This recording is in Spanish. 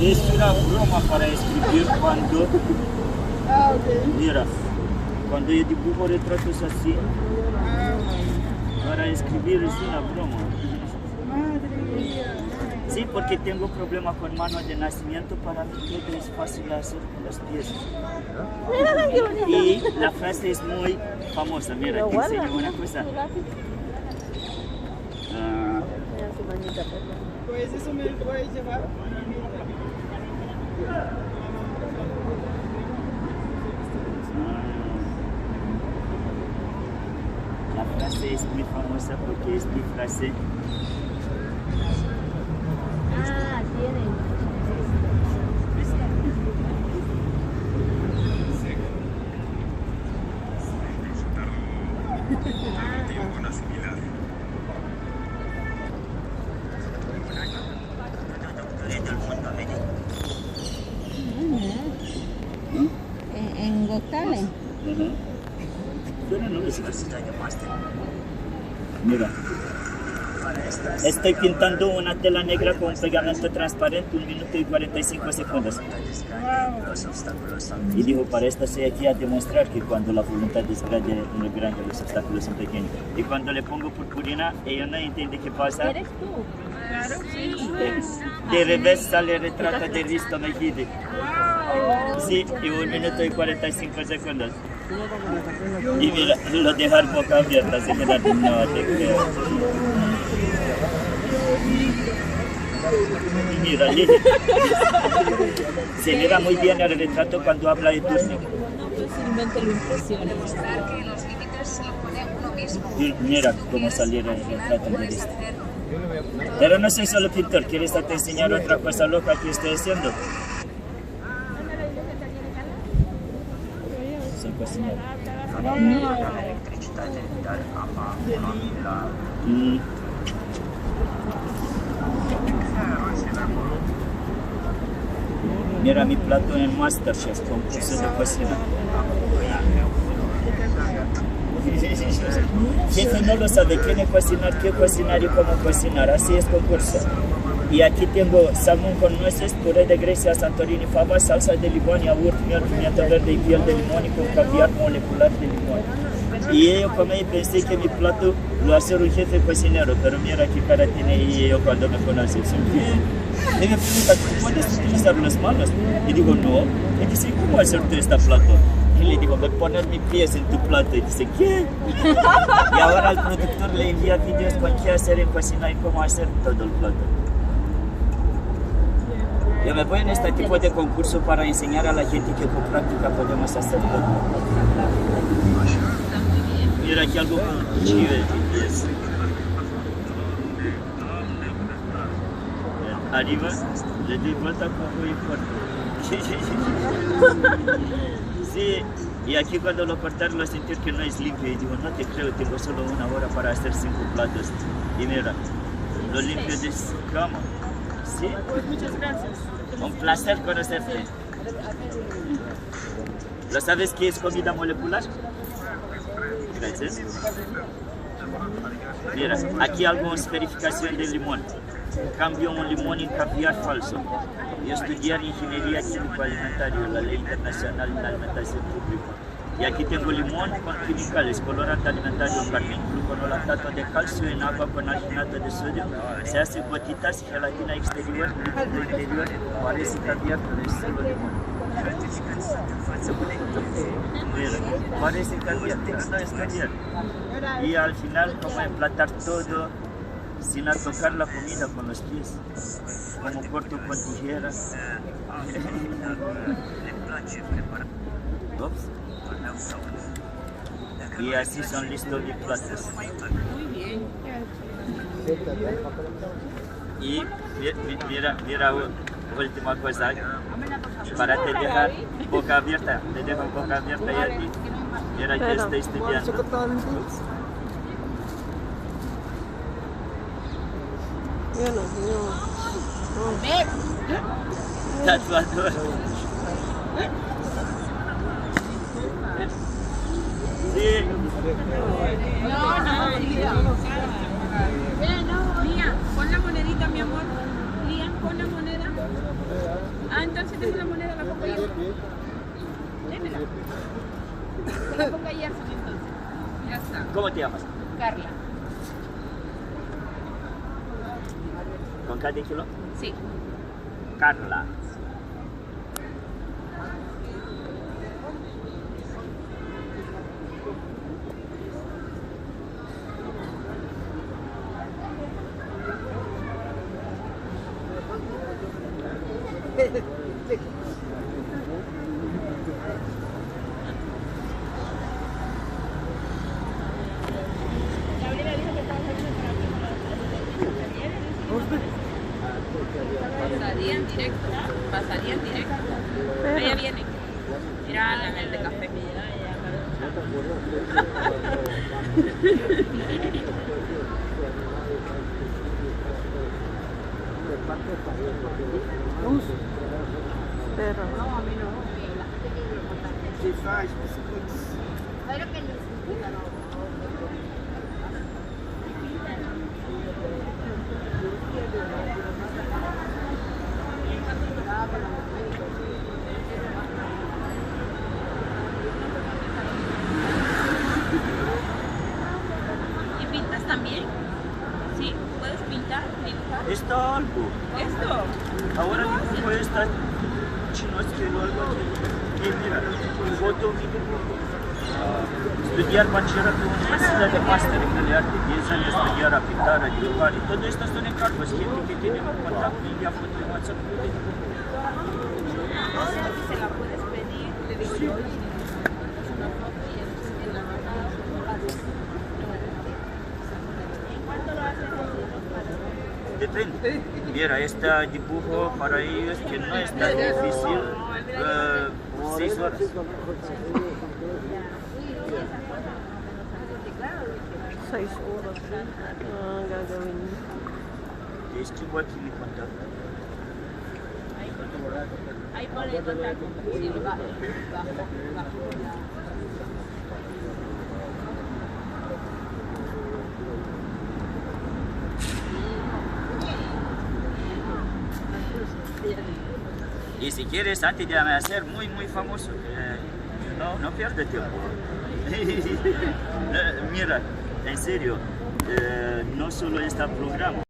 Es una broma para escribir cuando... Ah, ok. Mira, cuando yo dibujo retratos así, para escribir es una broma. Madre mía. Sí, porque tengo problema con mano de nacimiento, para mí todo es fácil hacer con los pies. Y la frase es muy famosa, mira, te enseño una cosa. Ah, Pues eso me puede llevar. la frase es muy famosa porque es mi frase. Ah, tiene. En Got Talent. Pero no es Mira, estoy pintando una tela negra con un pegamento transparente 1 minuto y 45 segundos. Y digo, para esto estoy aquí a demostrar que cuando la voluntad es grande, los obstáculos son pequeños. Y cuando le pongo purpurina, ella no entiende qué pasa. ¿Eres tú? Claro, sí. De revés sale el retrato de Risto Mejide. Sí, y 1 minuto y 45 segundos. Y mira, lo dejar boca abierta, así que no te creo. Y mira, se mira muy bien el retrato cuando habla de Turner. Fácilmente lo impresiona. Y mira cómo saliera el retrato de Risto. Pero no soy solo pintor, ¿quieres te enseñar otra cosa loca que estoy haciendo? Soy cocinero. Mira mi plato en Masterchef, concurso de cocina. Jefe no lo sabe, quiere cocinar, qué cocinar y cómo cocinar, así es concurso. Y aquí tengo salmón con nueces, puré de Grecia, santorini, fava, salsa de limón, yagur, miel, pimienta verde y piel de limón y con caviar molecular de limón. Y yo comí y pensé que mi plato lo hace un jefe cocinero, pero mira qué cara tiene yo cuando me conoce. Y me pregunta, ¿puedes utilizar las manos? Y digo, no. Y dice, ¿cómo hacer tú este plato? Y le digo, voy a poner mis pies en tu plato. Y dice, ¿qué? Y ahora el productor le envía vídeos con qué hacer en cocina y cómo hacer todo el plato. Yo me voy en este tipo de concurso para enseñar a la gente que con práctica podemos hacer todo. Mira aquí algo con cuchillo de pies. Arriba, le doy vuelta poco y fuerte. Sí, y aquí cuando lo cortar lo sentir que no es limpio. Y digo, no te creo, tengo solo 1 hora para hacer 5 platos. Y mira, lo limpio de cama. Sí, Pues muchas gracias. un placer conocerte. ¿Lo sabes qué es comida molecular? Gracias. Mira, aquí algunas verificaciones de limón. Cambio un limón en caviar falso. Y estudiar ingeniería químico alimentaria, la ley internacional de alimentación pública. Y aquí tengo limón con químicales, colorante alimentario, carmín, gluconolactato de calcio en agua con alginato de sodio. Se hace gotitas, gelatina exterior, líquido interior, parece caviar, pero es solo limón. Mira, parece caviar, pero no es caviar. Y al final, como emplatar todo sin tocar la comida con los pies, como corto con tijeras. Ups. Y así son listos mis platos. Muy bien. Y mira, última cosa, para te dejar boca abierta, te dejo boca abierta y a ti. Mira, yo estoy estudiando. Tatuador. Sí. No, Lía. Lía, pon la monedita, mi amor. Lía, pon la moneda. ¿Cómo te llamas? Carla. ¿Con cada kilo? Sí. Carla. Pasaría en directo. Pasaría en directo. Ella viene. Mira en el de café. Pero. No, a mí no. Que faz, biscoitos. Pero que no. ¿Y pintas también? ¿Sí? ¿Puedes pintar? ¿Dibujar? ¿Está algo? ¿Esto? Ahora mismo está chino escribiendo algo aquí. Y mira, foto, estudiar bachillerato en la Universidad de Máster en Bellas Artes, 10 años estudiar a pintar, a dibujar, y todo esto son encargos, gente que tiene un contacto y envía foto en WhatsApp. Se la puedes pedir, te digo yo. ¿En cuánto lo haces? Depende. Mira, este dibujo para ellos que no es tan difícil, 6 horas. 6 oras. Gagawin. Este igual que mi contacto. Ahí pone el contacto. Sí, bajo. Y si quieres, antes de hacer muy famoso, no pierdas tiempo. Mira, en serio, no solo este programa.